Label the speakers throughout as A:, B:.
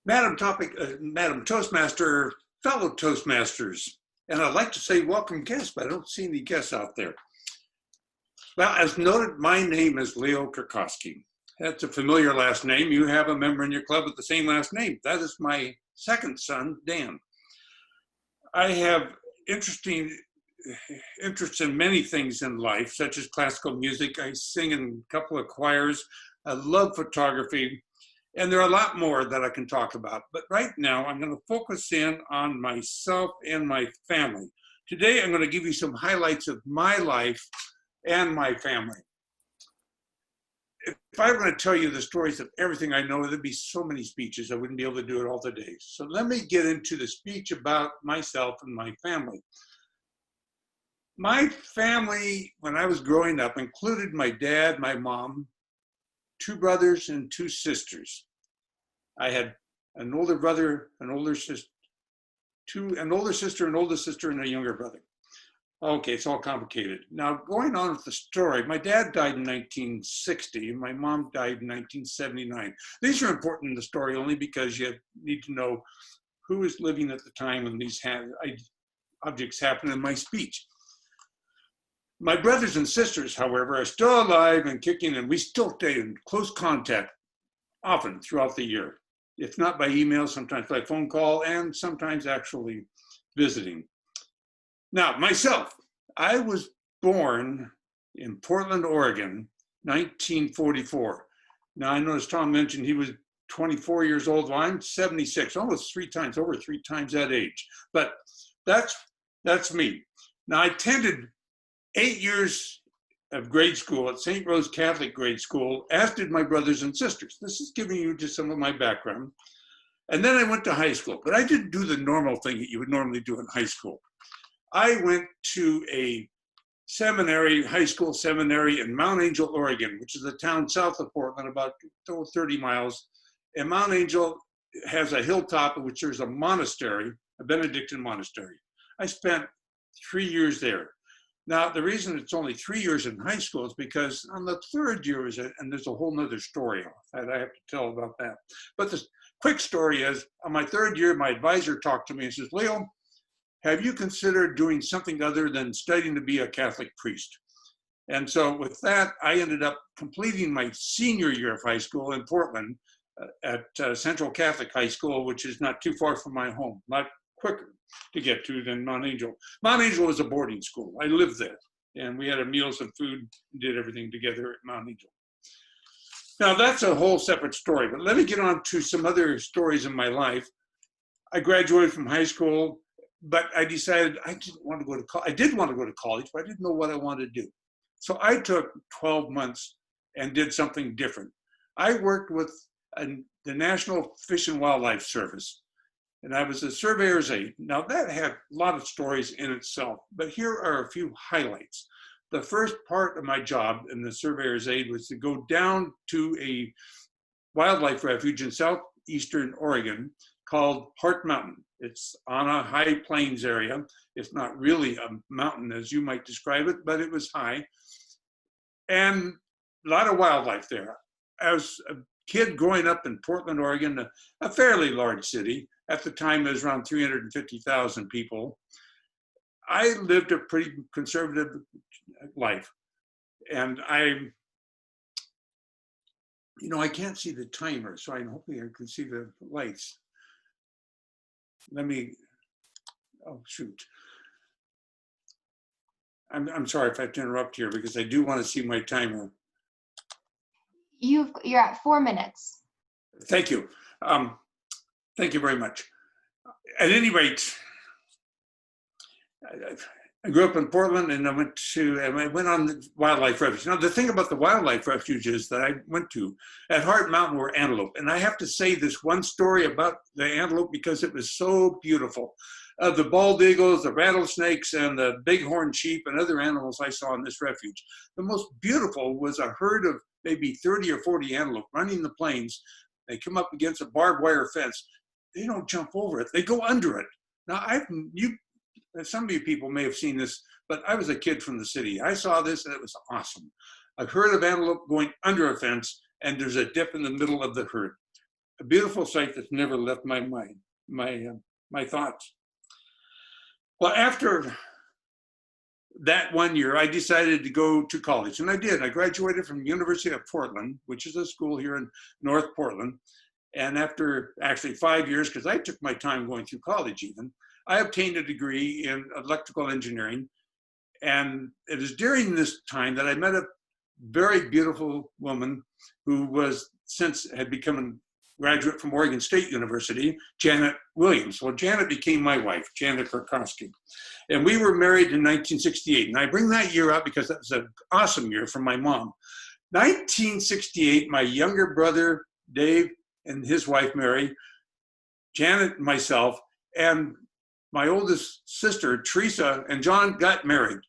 A: Madam Toastmaster, fellow Toastmasters, and I'd like to say welcome guests, but I don't see any guests out there. Well, as noted, my name is Leo Kurkoski. That's a familiar last name. You have a member in your club with the same last name. That is my second son, Dan. I have interests in many things in life, such as classical music. I sing in a couple of choirs. I love photography. And there are a lot more that I can talk about. But right now, I'm going to focus in on myself and my family. Today, I'm going to give you some highlights of my life and my family. If I were going to tell you the stories of everything I know, there'd be so many speeches. I wouldn't be able to do it all today. So let me get into the speech about myself and my family. My family, when I was growing up, included my dad, my mom, 2 brothers and 2 sisters. I had an older brother, an older sister, an older sister, and a younger brother. Okay, it's all complicated. Now, going on with the story, my dad died in 1960, and my mom died in 1979. These are important in the story only because you need to know who was living at the time when these objects happened in my speech. My brothers and sisters, however, are still alive and kicking, and we still stay in close contact often throughout the year. If not by email, sometimes by phone call, and sometimes actually visiting. Now, myself, I was born in Portland, Oregon, 1944. Now, I noticed Tom mentioned he was 24 years old. Well, I'm 76, almost 3 times, over 3 times that age. But that's me. Now, I attended 8 years of grade school at St. Rose Catholic Grade School, as did my brothers and sisters. This is giving you just some of my background. And then I went to high school, but I didn't do the normal thing that you would normally do in high school. I went to a seminary, high school seminary in Mount Angel, Oregon, which is a town south of Portland, about 30 miles. And Mount Angel has a hilltop in which there's a monastery, a Benedictine monastery. I spent 3 years there. Now, the reason it's only 3 years in high school is because on the 3rd year, and there's a whole nother story that I have to tell about that. But the quick story is, on my 3rd year, my advisor talked to me and says, Leo, have you considered doing something other than studying to be a Catholic priest? And so with that, I ended up completing my senior year of high school in Portland at Central Catholic High School, which is not too far from my home, not quicker to get to than Mount Angel. Mount Angel was a boarding school. I lived there, and we had our meals and food, and did everything together at Mount Angel. Now, that's a whole separate story, but let me get on to some other stories in my life. I graduated from high school, but I decided I didn't want to go to college. I did want to go to college, but I didn't know what I wanted to do. So I took 12 months and did something different. I worked with the National Fish and Wildlife Service, and I was a surveyor's aide. Now, that had a lot of stories in itself, but here are a few highlights. The first part of my job in the surveyor's aide was to go down to a wildlife refuge in southeastern Oregon called Hart Mountain. It's on a high plains area. It's not really a mountain as you might describe it, but it was high. And a lot of wildlife there. As a kid growing up in Portland, Oregon, a fairly large city, at the time there was around 350,000 people, I lived a pretty conservative life. And I can't see the timer, so I'm hoping I can see the lights. Oh shoot. I'm sorry if I have to interrupt here because I do want to see my timer.
B: You're at 4 minutes.
A: Thank you. Thank you very much. At any rate, I grew up in Portland, and I went on the wildlife refuge. Now, the thing about the wildlife refuges that I went to at Hart Mountain were antelope. And I have to say this one story about the antelope because it was so beautiful. The bald eagles, the rattlesnakes, and the bighorn sheep and other animals I saw in this refuge. The most beautiful was a herd of maybe 30 or 40 antelope running the plains. They come up against a barbed wire fence. They don't jump over it. They go under it. Now, some of you people may have seen this, but I was a kid from the city. I saw this and it was awesome. A herd of antelope going under a fence, and there's a dip in the middle of the herd. A beautiful sight that's never left my mind, my thoughts. Well, after that 1 year, I decided to go to college, and I did. I graduated from the University of Portland, which is a school here in North Portland. And after actually 5 years, because I took my time going through college even, I obtained a degree in electrical engineering. And it is during this time that I met a very beautiful woman who was since had become a graduate from Oregon State University, Janet Williams. Well, Janet became my wife, Janet Kurkoski. And we were married in 1968. And I bring that year up because that was an awesome year for my mom. 1968, my younger brother, Dave, and his wife, Mary, Janet, and myself, and my oldest sister, Teresa, and John got married.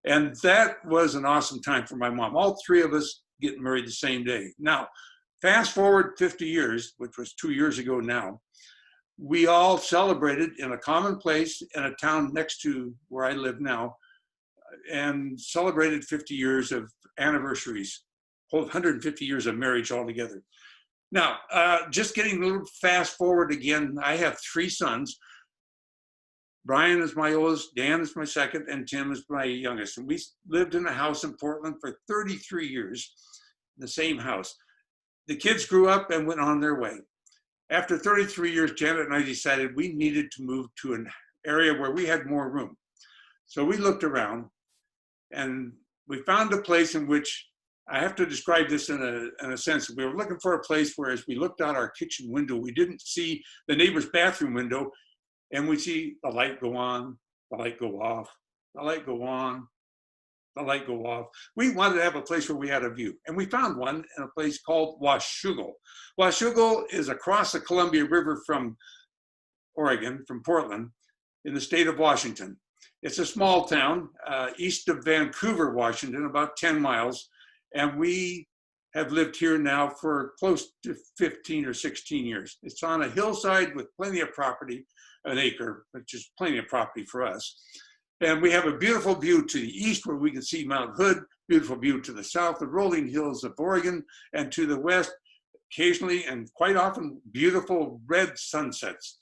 A: And that was an awesome time for my mom. All three of us getting married the same day. Now, fast forward 50 years, which was 2 years ago now, we all celebrated in a common place in a town next to where I live now, and celebrated 50 years of anniversaries, 150 years of marriage altogether. Now, just getting a little fast forward again, I have three sons. Brian is my oldest, Dan is my second, and Tim is my youngest. And we lived in a house in Portland for 33 years, the same house. The kids grew up and went on their way. After 33 years, Janet and I decided we needed to move to an area where we had more room. So we looked around and we found a place in which, I have to describe this in a sense. We were looking for a place where as we looked out our kitchen window, we didn't see the neighbor's bathroom window, and we see the light go on, the light go off, the light go on, the light go off. We wanted to have a place where we had a view, and we found one in a place called Washougal. Washougal is across the Columbia River from Oregon, from Portland, in the state of Washington. It's a small town east of Vancouver, Washington, about 10 miles, and we have lived here now for close to 15 or 16 years. It's on a hillside with plenty of property, an acre, which is plenty of property for us. And we have a beautiful view to the east where we can see Mount Hood, beautiful view to the south, the rolling hills of Oregon, and to the west, occasionally and quite often, beautiful red sunsets.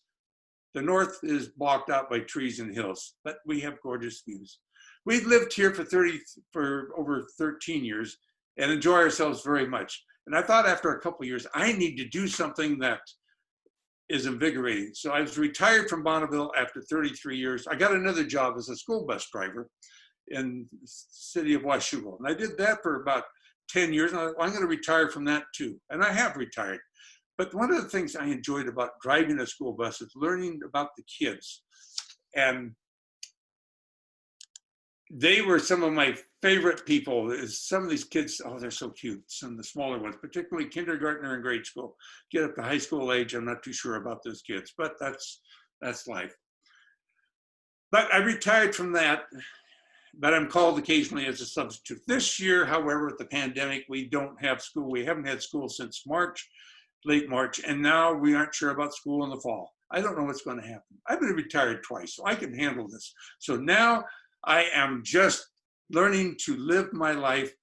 A: The north is blocked out by trees and hills, but we have gorgeous views. We've lived here for over 13 years and enjoy ourselves very much. And I thought after a couple of years, I need to do something that is invigorating. So I was retired from Bonneville after 33 years. I got another job as a school bus driver in the city of Washougal. And I did that for about 10 years. And I'm going to retire from that too. And I have retired. But one of the things I enjoyed about driving a school bus is learning about the kids. And they were some of my favorite people. Some of these kids, oh, they're so cute. Some of the smaller ones, particularly kindergartner and grade school. Get up to high school age, I'm not too sure about those kids, but that's life. But I retired from that, but I'm called occasionally as a substitute. This year, however, with the pandemic, we don't have school. We haven't had school since March, late March, and now we aren't sure about school in the fall. I don't know what's going to happen. I've been retired twice, so I can handle this. So now I am just learning to live my life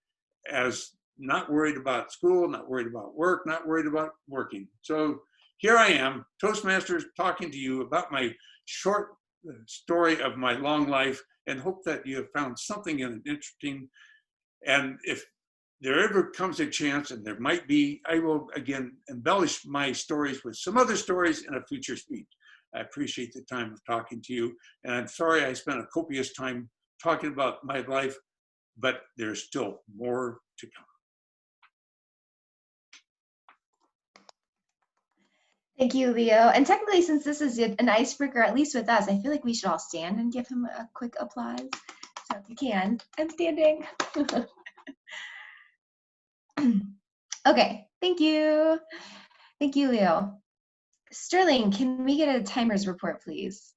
A: as not worried about school, not worried about work, not worried about working. So here I am, Toastmasters, talking to you about my short story of my long life, and hope that you have found something in it interesting. And if there ever comes a chance, and there might be, I will again embellish my stories with some other stories in a future speech. I appreciate the time of talking to you, and I'm sorry I spent a copious time talking about my life, but there's still more to come.
B: Thank you, Leo. And technically, since this is an icebreaker, at least with us, I feel like we should all stand and give him a quick applause. So if you can, I'm standing. Okay, thank you. Thank you, Leo. Sterling, can we get a timer's report, please?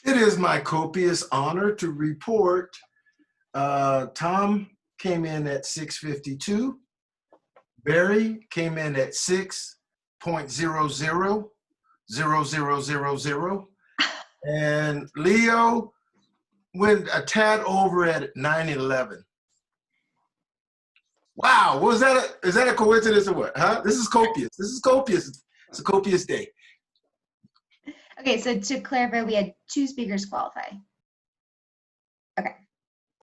C: It is my copious honor to report Tom came in at 6:52. Barry came in at 6.000000. And Leo went a tad over at 9:11. Wow, what was that? Is that a coincidence or what? Huh? This is copious. This is copious. It's a copious day.
B: Okay, so to clarify, we had 2 speakers qualify. Okay.